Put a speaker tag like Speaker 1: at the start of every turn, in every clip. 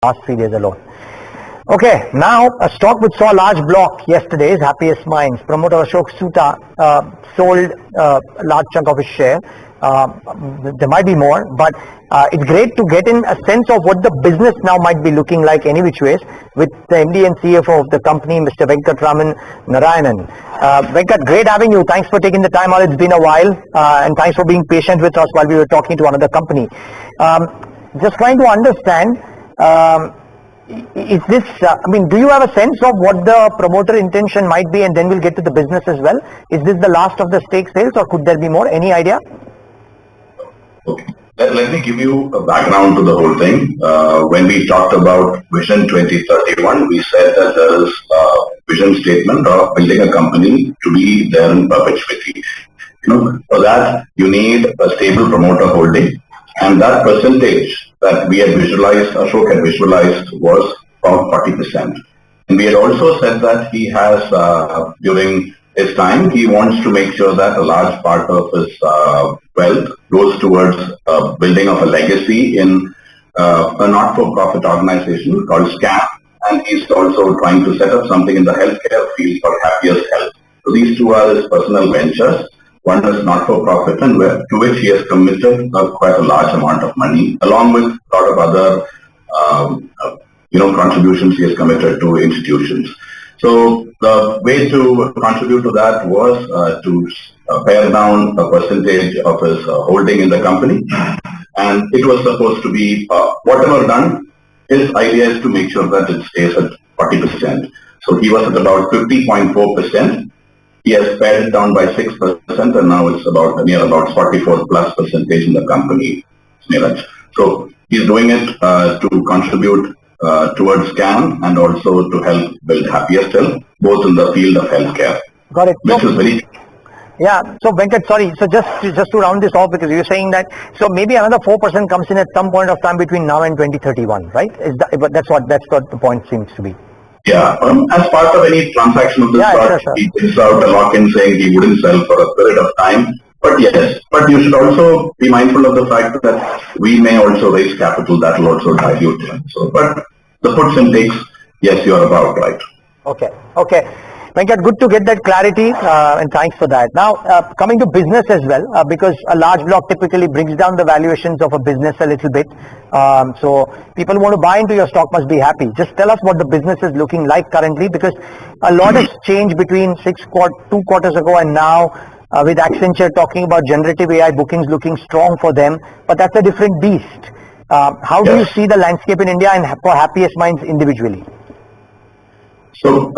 Speaker 1: past 3 days alone. Okay, now a stock which saw a large block yesterday is Happiest Minds. Promoter Ashok Soota sold a large chunk of his share. There might be more, but it's great to get in a sense of what the business now might be looking like any which ways with the MD and CFO of the company, Mr. Venkatraman Narayanan. Venkat, great having you. Thanks for taking the time out. It's been a while, and thanks for being patient with us while we were talking to another company. Just trying to understand, is this, do you have a sense of what the promoter intention might be, and then we'll get to the business as well? Is this the last of the stake sales, or could there be more? Any idea?
Speaker 2: Okay. Let me give you a background to the whole thing. When we talked about Vision 2031, we said that there is a vision statement of building a company to be there in perpetuity. For that, you need a stable promoter holding, and that percentage that we had visualized, Ashok had visualized, was about 40%. And we had also said that he has, during his time, he wants to make sure that a large part of his wealth goes towards building of a legacy in a not-for-profit organization called SCAM, and he's also trying to set up something in the healthcare field called Happiest Health. So these two are his personal ventures. One is not-for-profit, and to which he has committed quite a large amount of money, along with a lot of other, contributions he has committed to institutions. So the way to contribute to that was to pare down a percentage of his holding in the company, and it was supposed to be whatever done. His idea is to make sure that it stays at 40%. So he was at about 50.4%. He has pared it down by 6%, and now it's near about 44+% in the company, Neeraj. So he's doing it to contribute towards SCAM and also to help build Happiest Health, both in the field of healthcare.
Speaker 1: Got it.
Speaker 2: Which is very...
Speaker 1: Yeah. So Venkat, sorry. So just to round this off, because you're saying that, so maybe another 4% comes in at some point of time between now and 2031, right? That's what the point seems to be.
Speaker 2: Yeah, as part of any transaction of this sort, sure. He gives out a lock-in saying he wouldn't sell for a period of time. But yes, but you should also be mindful of the fact that we may also raise capital that will also dilute him. So, but the puts and takes, yes, you are about right.
Speaker 1: Okay. Venkat, good to get that clarity, and thanks for that. Now, coming to business as well, because a large block typically brings down the valuations of a business a little bit. So people who want to buy into your stock must be happy. Just tell us what the business is looking like currently, because a lot has changed between 2 quarters ago and now, with Accenture talking about generative AI bookings looking strong for them, but that's a different beast. How do you see the landscape in India and for Happiest Minds individually?
Speaker 2: So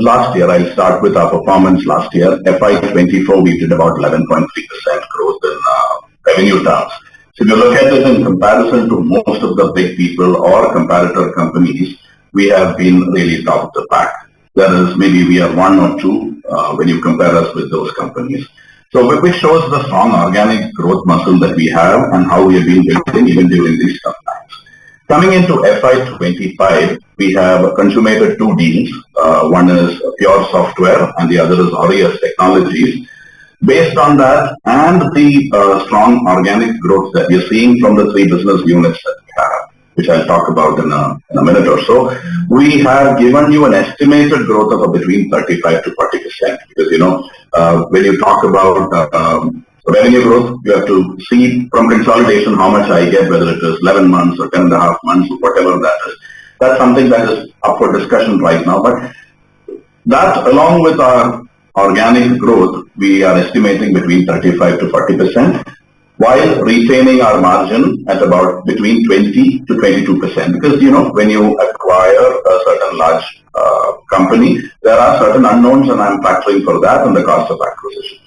Speaker 2: last year, I'll start with our performance last year. FY24, we did about 11.3% growth in revenue terms. So if you look at it in comparison to most of the big people or comparator companies, we have been really top of the pack. There is maybe we are 1 or 2 when you compare us with those companies. So which shows the strong organic growth muscle that we have and how we have been building even during these tough times. Coming into FY25, we have consummated 2 deals. One is Pure Software and the other is Aureus Technologies. Based on that and the strong organic growth that we are seeing from the 3 business units that we have, which I'll talk about in a minute or so, we have given you an estimated growth of between 35 to 40%. Because, when you talk about revenue growth, you have to see from consolidation how much I get, whether it is 11 months or 10.5 months, or whatever that is. That's something that is up for discussion right now. But that, along with our organic growth, we are estimating between 35 to 40%, while retaining our margin at about between 20 to 22%. Because, when you acquire a certain large company, there are certain unknowns, and I'm factoring for that and the cost of acquisition.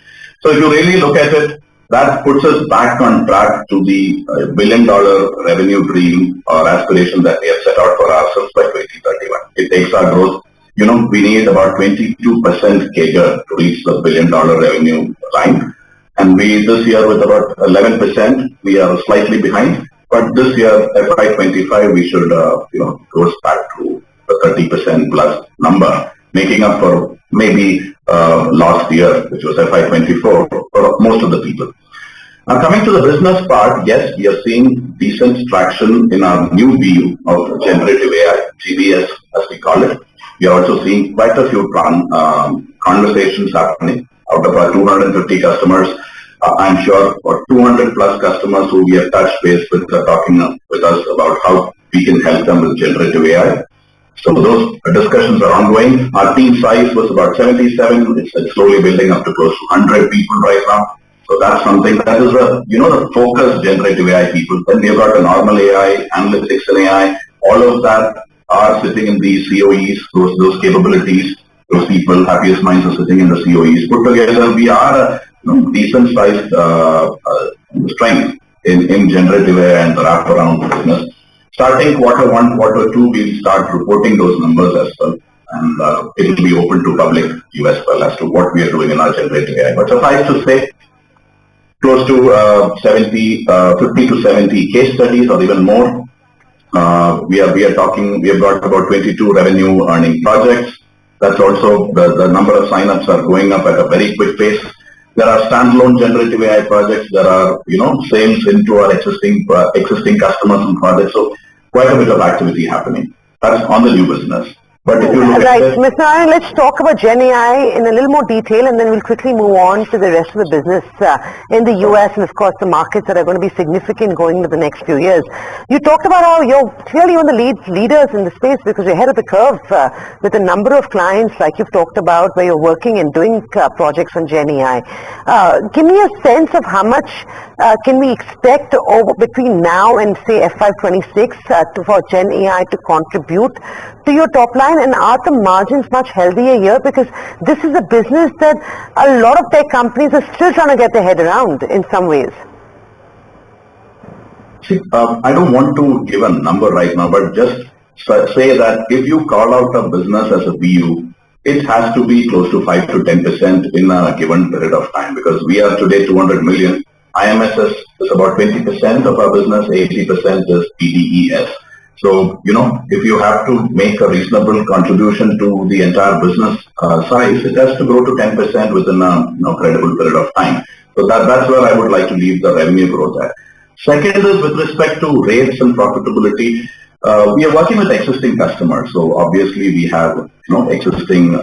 Speaker 2: So if you really look at it, that puts us back on track to the $1 billion revenue dream or aspiration that we have set out for ourselves by 2031. It takes our growth. We need about 22% CAGR to reach the $1 billion revenue line. And this year with about 11%, we are slightly behind. But this year, FY25, we should, go back to a 30% plus number, making up for maybe last year, which was FY24, for most of the people. Now coming to the business part, yes, we are seeing decent traction in our new BU of generative AI, GBS as we call it. We are also seeing quite a few conversations happening. Out of our 250 customers, I'm sure for 200 plus customers who we have touched base with are talking with us about how we can help them with generative AI. So those discussions are ongoing. Our team size was about 77. It's slowly building up to close to 100 people right now. So that's something that is the focused generative AI people. Then we've got the normal AI, analytics and AI. All of that are sitting in the COEs, those capabilities. Those people, happiest minds, are sitting in the COEs. Put together, we are a decent sized strength in generative AI and the wraparound business. Starting quarter one, quarter two, we'll start reporting those numbers as well. And it will be open to public view as well as to what we are doing in our generative AI. But suffice to say, close to 50 to 70 case studies or even more. We have got about 22 revenue earning projects. That's also the number of signups are going up at a very quick pace. There are standalone generative AI projects. There are, sales into our existing customers and projects. So quite a bit of activity happening. That's on the new business. But if you look
Speaker 3: right,
Speaker 2: at
Speaker 3: Mr. Narayanan, let's talk about Gen AI in a little more detail, and then we'll quickly move on to the rest of the business in the US and, of course, the markets that are going to be significant going into the next few years. You talked about how you're clearly one of the leaders in the space because you're ahead of the curve with a number of clients, like you've talked about, where you're working and doing projects on Gen AI. Give me a sense of how much can we expect between now and, say, FY26 for Gen AI to contribute to your top line? And are the margins much healthier here? Because this is a business that a lot of tech companies are still trying to get their head around in some ways.
Speaker 2: See, I don't want to give a number right now, but just say that if you call out a business as a BU, it has to be close to 5 to 10% in a given period of time, because we are today 200 million. IMSS is about 20% of our business, 80% is PDES. So, if you have to make a reasonable contribution to the entire business size, it has to grow to 10% within a credible period of time. So that's where I would like to leave the revenue growth at. Second is with respect to rates and profitability. We are working with existing customers. So obviously we have existing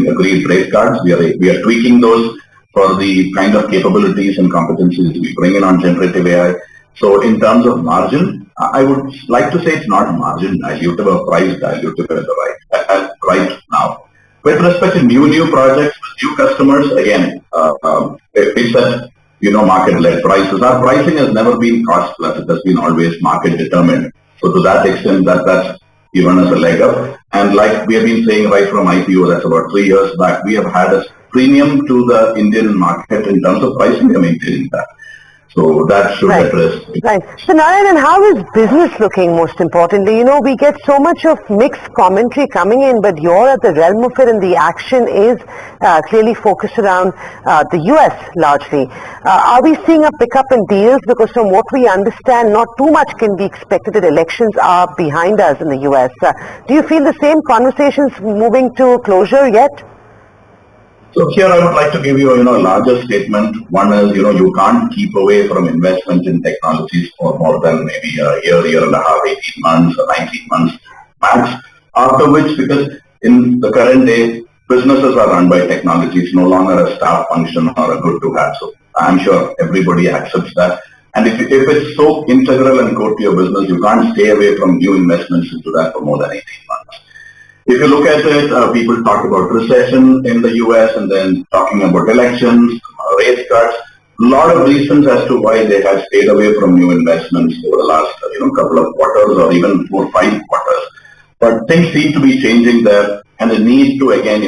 Speaker 2: agreed rate cards. We are tweaking those for the kind of capabilities and competencies we bring in on generative AI. So in terms of margin, I would like to say it's not margin dilutive or price dilutive right now. With respect to new projects, new customers, again, it's at market-led prices. Our pricing has never been cost plus; it has been always market determined. So to that extent, that's given us a leg up. And like we have been saying right from IPO, that's about 3 years back, we have had a premium to the Indian market in terms of pricing. We are maintaining that. So that should address it.
Speaker 3: Right. So Narayanan, how is business looking most importantly? We get so much of mixed commentary coming in, but you're at the realm of it and the action is clearly focused around the US largely. Are we seeing a pickup in deals? Because from what we understand, not too much can be expected that elections are behind us in the US. Do you feel the same conversations moving to closure yet?
Speaker 2: So here I would like to give you a larger statement. One is, you can't keep away from investment in technologies for more than maybe a year and a half, 18 months or 19 months max. After which, because in the current day, businesses are run by technology. It's no longer a staff function or a good to have. So I'm sure everybody accepts that. And if it's so integral and core to your business, you can't stay away from new investments into that for more than 18 months. If you look at it, people talk about recession in the US and then talking about elections, rate cuts, a lot of reasons as to why they have stayed away from new investments over the last couple of quarters or even 4 or 5 quarters. But things seem to be changing there, and the need to again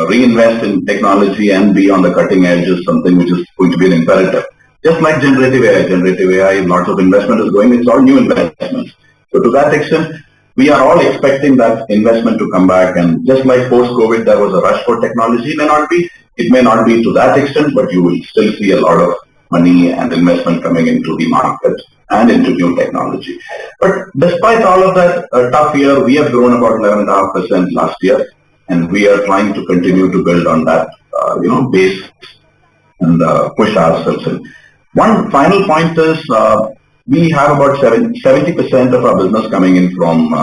Speaker 2: reinvest in technology and be on the cutting edge is something which is going to be an imperative. Just like generative AI, lots of investment is going, it's all new investments. So to that extent, we are all expecting that investment to come back, and just like post-COVID, there was a rush for technology. It may not be to that extent, but you will still see a lot of money and investment coming into the market and into new technology. But despite all of that tough year, we have grown about 11.5% last year, and we are trying to continue to build on that, base and push ourselves in. One final point is we have about 70% of our business coming in from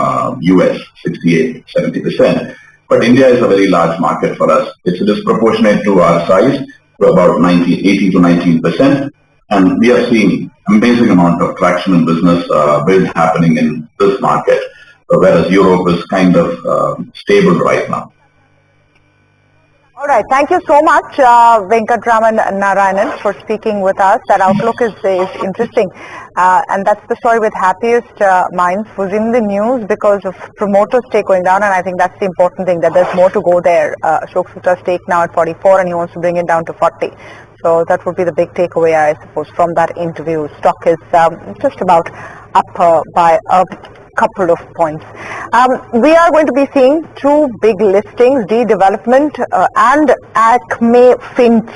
Speaker 2: US, 68, 70%. But India is a very large market for us. It's disproportionate to our size, to about 18 to 19%. And we are seeing amazing amount of traction in business build happening in this market, whereas Europe is kind of stable right now.
Speaker 3: All right. Thank you so much, Venkatraman Narayanan, for speaking with us. That outlook is interesting. And that's the story with Happiest Minds was in the news because of promoter stake going down. And I think that's the important thing, that there's more to go there. Ashok Soot's stake now at 44 and he wants to bring it down to 40. So that would be the big takeaway, I suppose, from that interview. Stock is just about up by a couple of points. We are going to be seeing two big listings, D Development and Acme Finch.